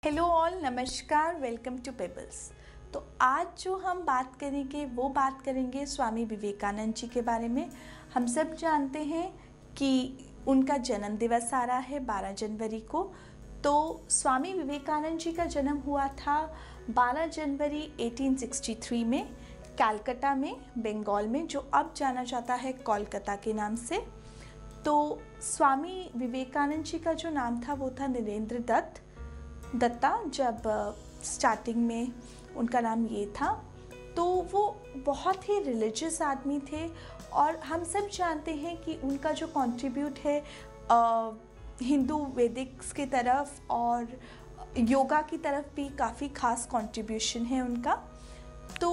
Hello all, नमस्कार, welcome to pebbles. तो आज जो हम बात करेंगे वो बात करेंगे स्वामी विवेकानंद जी के बारे में। हम सब जानते हैं कि उनका जन्म दिवस आ रहा है 12 जनवरी को। तो स्वामी विवेकानंद जी का जन्म हुआ था 12 जनवरी 1863 में कलकत्ता में, बंगाल में, जो अब जाना जाता है कोलकाता के नाम से। तो स्वामी विवेकानंद जी का जो नाम था वो था नरेंद्र दत्ता। जब स्टार्टिंग में उनका नाम ये था, तो वो बहुत ही रिलीजियस आदमी थे और हम सब जानते हैं कि उनका जो कंट्रीब्यूट है हिंदू वैदिक्स की तरफ और योगा की तरफ भी काफ़ी खास कंट्रीब्यूशन है उनका। तो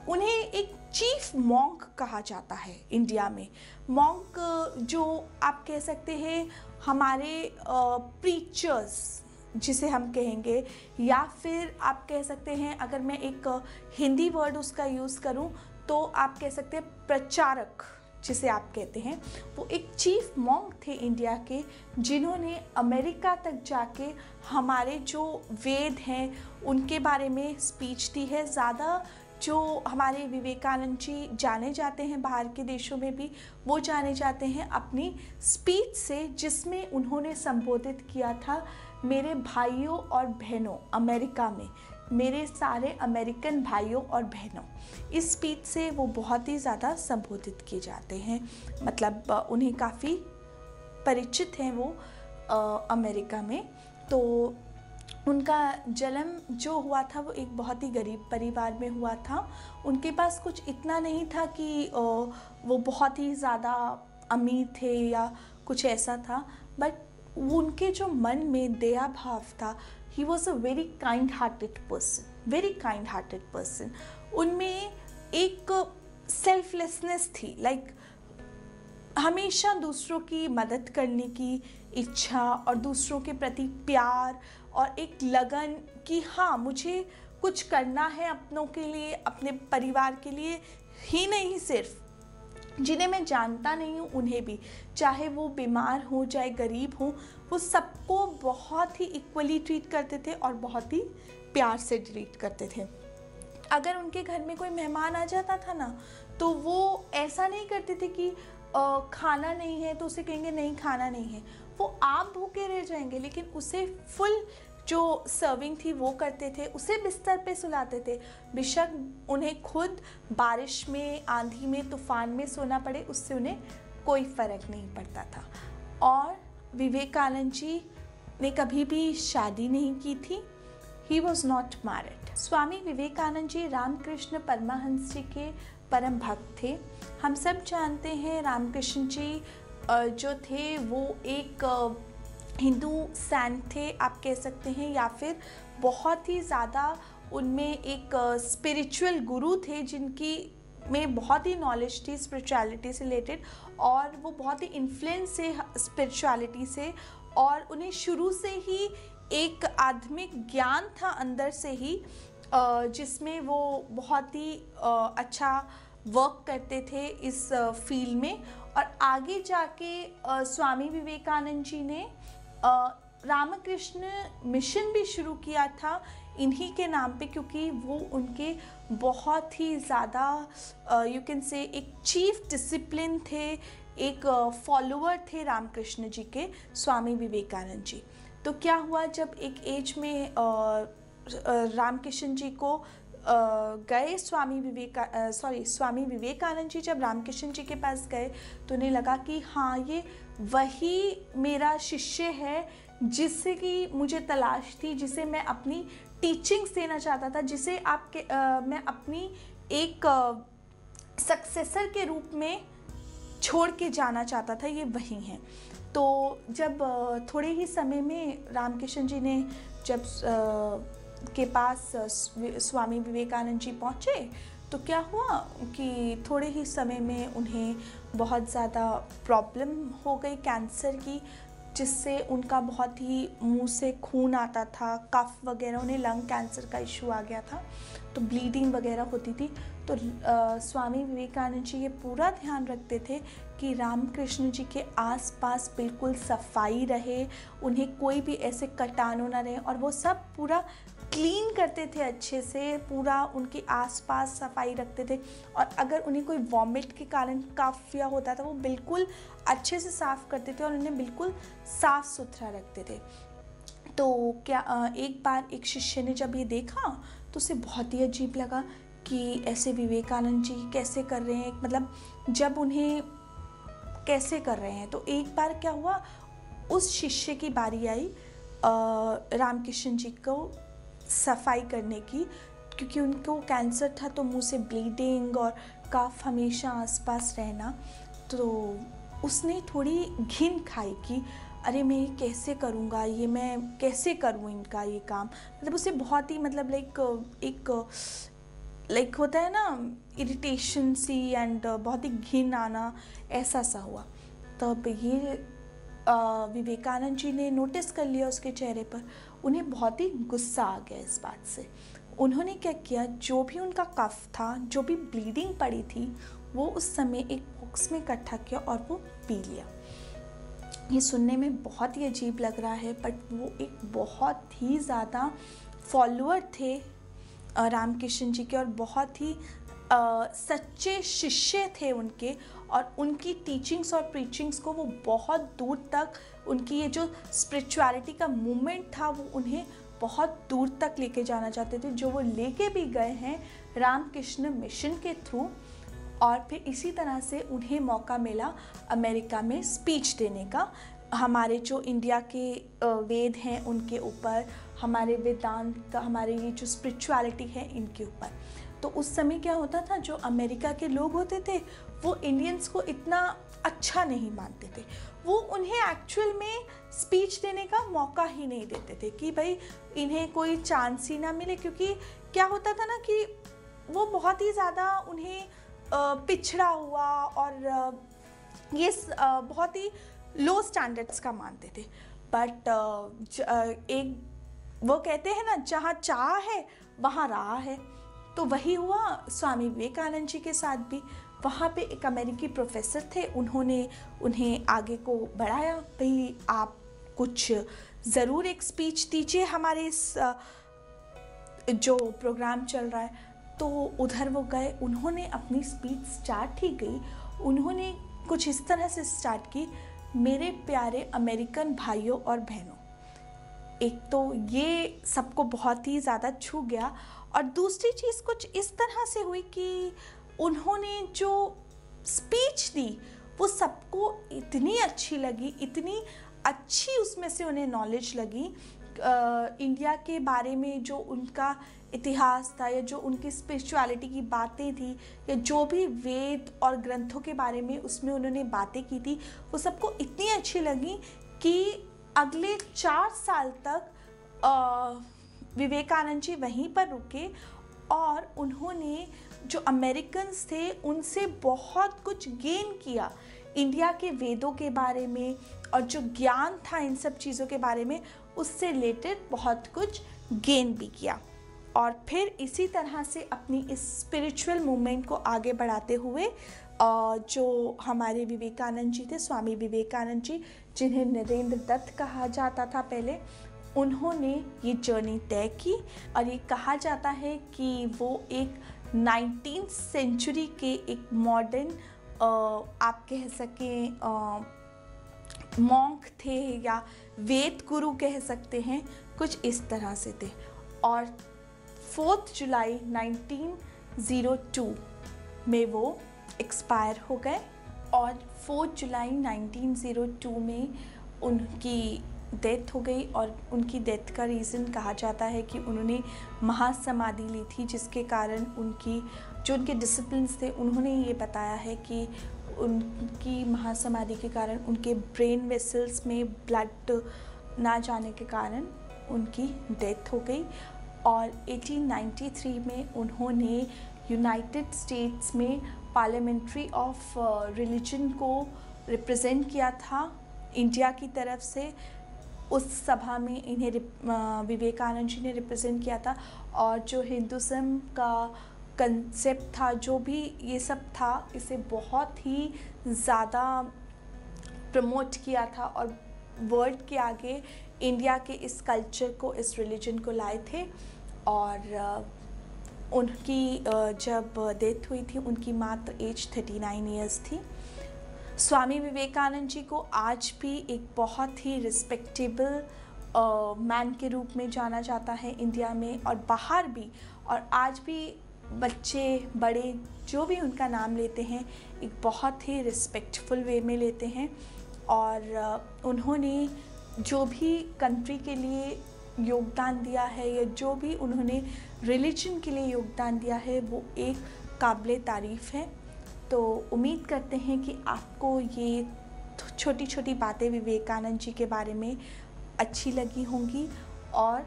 उन्हें एक चीफ मॉन्क कहा जाता है इंडिया में। मॉन्क जो आप कह सकते हैं हमारे प्रीचर्स जिसे हम कहेंगे, या फिर आप कह सकते हैं, अगर मैं एक हिंदी वर्ड उसका यूज़ करूं तो आप कह सकते हैं प्रचारक जिसे आप कहते हैं। वो एक चीफ मॉन्क थे इंडिया के, जिन्होंने अमेरिका तक जाके हमारे जो वेद हैं उनके बारे में स्पीच दी है। ज़्यादा जो हमारे विवेकानंद जी जाने जाते हैं बाहर के देशों में भी, वो जाने जाते हैं अपनी स्पीच से, जिसमें उन्होंने संबोधित किया था, मेरे भाइयों और बहनों अमेरिका में, मेरे सारे अमेरिकन भाइयों और बहनों। इस स्पीच से वो बहुत ही ज़्यादा संबोधित किए जाते हैं, मतलब उन्हें काफ़ी परिचित हैं वो अमेरिका में। तो उनका जन्म जो हुआ था वो एक बहुत ही गरीब परिवार में हुआ था। उनके पास कुछ इतना नहीं था कि वो बहुत ही ज़्यादा अमीर थे या कुछ ऐसा था, बट उनके जो मन में दया भाव था, he was a very kind hearted person. उनमें एक सेल्फलेसनेस थी, लाइक हमेशा दूसरों की मदद करने की इच्छा और दूसरों के प्रति प्यार और एक लगन कि हाँ, मुझे कुछ करना है अपनों के लिए, अपने परिवार के लिए ही नहीं, सिर्फ जिन्हें मैं जानता नहीं हूँ उन्हें भी, चाहे वो बीमार हो चाहे गरीब हो, वो सबको बहुत ही इक्वली ट्रीट करते थे और बहुत ही प्यार से ट्रीट करते थे। अगर उनके घर में कोई मेहमान आ जाता था ना, तो वो ऐसा नहीं करते थे कि खाना नहीं है तो उसे कहेंगे नहीं खाना नहीं है। वो आप भूखे रह जाएंगे लेकिन उसे फुल जो सर्विंग थी वो करते थे, उसे बिस्तर पे सुलाते थे। बेशक उन्हें खुद बारिश में, आंधी में, तूफान में सोना पड़े, उससे उन्हें कोई फ़र्क नहीं पड़ता था। और विवेकानंद जी ने कभी भी शादी नहीं की थी। He was not married. Swami Vivekananda ji Ramakrishna Paramhansa ji के परम भक्त थे। हम सब जानते हैं रामकृष्ण जी जो थे वो एक हिंदू सैंट थे, आप कह सकते हैं, या फिर बहुत ही ज़्यादा उनमें एक स्पिरिचुअल गुरु थे, जिनकी में बहुत ही नॉलेज थी स्पिरिचुअलिटी से रिलेटेड, और वो बहुत ही इन्फ्लुएंस थे स्पिरिचुअलिटी से, और उन्हें शुरू से ही एक आध्यात्मिक ज्ञान था अंदर से ही, जिसमें वो बहुत ही अच्छा वर्क करते थे इस फील्ड में। और आगे जाके स्वामी विवेकानंद जी ने रामकृष्ण मिशन भी शुरू किया था इन्हीं के नाम पे, क्योंकि वो उनके बहुत ही ज़्यादा यू कैन से एक चीफ डिसिप्लिन थे, एक फॉलोअर थे रामकृष्ण जी के, स्वामी विवेकानंद जी। तो क्या हुआ, जब एक एज में रामकृष्ण जी को गए स्वामी विवेकानंद जी जब रामकृष्ण जी के पास गए, तो उन्हें लगा कि हाँ, ये वही मेरा शिष्य है जिससे कि मुझे तलाश थी, जिसे मैं अपनी टीचिंग्स देना चाहता था, जिसे मैं अपनी एक सक्सेसर के रूप में छोड़ के जाना चाहता था, ये वही हैं। तो जब थोड़े ही समय में रामकृष्ण जी ने जब के पास स्वामी विवेकानंद जी पहुँचे, तो क्या हुआ कि थोड़े ही समय में उन्हें बहुत ज़्यादा प्रॉब्लम हो गई कैंसर की, जिससे उनका बहुत ही मुंह से खून आता था, कफ वगैरह, उन्हें लंग कैंसर का इशू आ गया था, तो ब्लीडिंग वगैरह होती थी। तो स्वामी विवेकानंद जी ये पूरा ध्यान रखते थे कि रामकृष्ण जी के आसपास बिल्कुल सफाई रहे, उन्हें कोई भी ऐसे कीटाणु ना रहे, और वो सब पूरा क्लीन करते थे अच्छे से, पूरा उनके आसपास सफाई रखते थे। और अगर उन्हें कोई वॉमिट के कारण कफ या होता था, वो बिल्कुल अच्छे से साफ़ करते थे और उन्हें बिल्कुल साफ़ सुथरा रखते थे। तो क्या एक बार एक शिष्य ने जब ये देखा तो उसे बहुत ही अजीब लगा कि ऐसे विवेकानंद जी कैसे कर रहे हैं, मतलब जब उन्हें कैसे कर रहे हैं। तो एक बार क्या हुआ, उस शिष्य की बारी आई रामकृष्ण जी को सफाई करने की, क्योंकि उनको कैंसर था तो मुंह से ब्लीडिंग और कफ हमेशा आसपास रहना। तो उसने थोड़ी घिन खाई कि अरे मैं ये कैसे करूँगा, ये मैं कैसे करूँ इनका ये काम, मतलब उसे बहुत ही मतलब लाइक होता है ना इरिटेशन सी एंड बहुत ही घिन आना, ऐसा सा हुआ। तब ये विवेकानंद जी ने नोटिस कर लिया उसके चेहरे पर, उन्हें बहुत ही गुस्सा आ गया इस बात से। उन्होंने क्या किया, जो भी उनका कफ था, जो भी ब्लीडिंग पड़ी थी, वो उस समय एक बॉक्स में इकट्ठा किया और वो पी लिया। ये सुनने में बहुत ही अजीब लग रहा है, बट वो एक बहुत ही ज़्यादा फॉलोअर थे रामकृष्ण जी के, और बहुत ही सच्चे शिष्य थे उनके, और उनकी टीचिंग्स और प्रीचिंग्स को वो बहुत दूर तक, उनकी ये जो स्पिरिचुअलिटी का मूवमेंट था वो उन्हें बहुत दूर तक लेके जाना चाहते थे, जो वो लेके भी गए हैं रामकृष्ण मिशन के थ्रू। और फिर इसी तरह से उन्हें मौका मिला अमेरिका में स्पीच देने का, हमारे जो इंडिया के वेद हैं उनके ऊपर, हमारे वेदांत, हमारे ये जो स्पिरिचुअलिटी है इनके ऊपर। तो उस समय क्या होता था, जो अमेरिका के लोग होते थे वो इंडियंस को इतना अच्छा नहीं मानते थे, वो उन्हें एक्चुअल में स्पीच देने का मौका ही नहीं देते थे कि भाई इन्हें कोई चांस ही ना मिले, क्योंकि क्या होता था ना कि वो बहुत ही ज़्यादा उन्हें पिछड़ा हुआ और ये बहुत ही लो स्टैंडर्ड्स का मानते थे। बट एक वो कहते हैं ना, जहाँ चाह है वहाँ राह है, तो वही हुआ स्वामी विवेकानंद जी के साथ भी। वहाँ पे एक अमेरिकी प्रोफेसर थे, उन्होंने उन्हें आगे को बढ़ाया, भाई आप कुछ ज़रूर एक स्पीच दीजिए हमारे इस जो प्रोग्राम चल रहा है। तो उधर वो गए, उन्होंने अपनी स्पीच स्टार्ट ही की, उन्होंने कुछ इस तरह से स्टार्ट की, मेरे प्यारे अमेरिकन भाइयों और बहनों। एक तो ये सबको बहुत ही ज़्यादा छू गया, और दूसरी चीज़ कुछ इस तरह से हुई कि उन्होंने जो स्पीच दी वो सबको इतनी अच्छी लगी, इतनी अच्छी उसमें से उन्हें नॉलेज लगी इंडिया के बारे में, जो उनका इतिहास था या जो उनकी स्पिरिचुअलिटी की बातें थी या जो भी वेद और ग्रंथों के बारे में उसमें उन्होंने बातें की थी, वो सबको इतनी अच्छी लगी कि अगले 4 साल तक विवेकानंद जी वहीं पर रुके, और उन्होंने जो अमेरिकन्स थे उनसे बहुत कुछ गेन किया इंडिया के वेदों के बारे में, और जो ज्ञान था इन सब चीज़ों के बारे में उससे रिलेटेड बहुत कुछ गेन भी किया। और फिर इसी तरह से अपनी इस स्पिरिचुअल मूवमेंट को आगे बढ़ाते हुए जो हमारे विवेकानंद जी थे, स्वामी विवेकानंद जी, जिन्हें नरेंद्र दत्त कहा जाता था पहले, उन्होंने ये जर्नी तय की। और ये कहा जाता है कि वो एक 19th सेंचुरी के एक मॉडर्न आप कह सकें मॉन्क थे या वेद गुरु कह सकते हैं, कुछ इस तरह से थे। और 4 जुलाई 1902 में वो एक्सपायर हो गए, और 4 जुलाई 1902 में उनकी डेथ हो गई। और उनकी डेथ का रीज़न कहा जाता है कि उन्होंने महासमाधि ली थी, जिसके कारण उनके डिसिप्लिन्स थे, उन्होंने ये बताया है कि उनकी महासमाधि के कारण उनके ब्रेन वेसल्स में ब्लड ना जाने के कारण उनकी डेथ हो गई। और 1893 में उन्होंने यूनाइटेड स्टेट्स में पार्लियामेंट्री ऑफ रिलीजन को रिप्रेजेंट किया था इंडिया की तरफ से। उस सभा में इन्हें विवेकानंद जी ने रिप्रेजेंट किया था, और जो हिंदुज़म का कंसेप्ट था, जो भी ये सब था, इसे बहुत ही ज़्यादा प्रमोट किया था और वर्ल्ड के आगे इंडिया के इस कल्चर को, इस रिलीजन को लाए थे। और उनकी जब डेथ हुई थी, उनकी मात्र एज 39 ईयर्स थी। स्वामी विवेकानंद जी को आज भी एक बहुत ही रिस्पेक्टेबल मैन के रूप में जाना जाता है इंडिया में और बाहर भी। और आज भी बच्चे बड़े जो भी उनका नाम लेते हैं, एक बहुत ही रिस्पेक्टफुल वे में लेते हैं। और उन्होंने जो भी कंट्री के लिए योगदान दिया है, या जो भी उन्होंने रिलीजन के लिए योगदान दिया है, वो एक काबिल तारीफ़ है। तो उम्मीद करते हैं कि आपको ये छोटी छोटी बातें विवेकानंद जी के बारे में अच्छी लगी होंगी और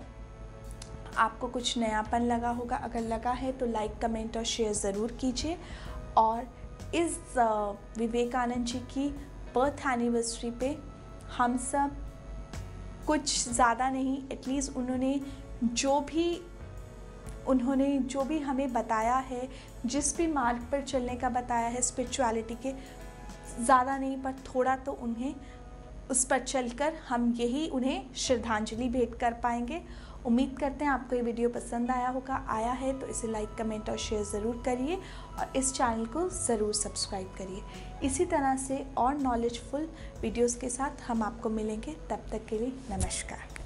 आपको कुछ नयापन लगा होगा। अगर लगा है तो लाइक, कमेंट और शेयर ज़रूर कीजिए। और इस विवेकानंद जी की बर्थ एनिवर्सरी पे हम सब कुछ ज़्यादा नहीं, एटलीस्ट उन्होंने जो भी हमें बताया है, जिस भी मार्ग पर चलने का बताया है स्पिरिचुअलिटी के, ज़्यादा नहीं पर थोड़ा तो उन्हें उस पर चलकर हम यही उन्हें श्रद्धांजलि भेंट कर पाएंगे। उम्मीद करते हैं आपको ये वीडियो पसंद आया है तो इसे लाइक, कमेंट और शेयर ज़रूर करिए और इस चैनल को ज़रूर सब्सक्राइब करिए। इसी तरह से और नॉलेजफुल वीडियोस के साथ हम आपको मिलेंगे। तब तक के लिए नमस्कार।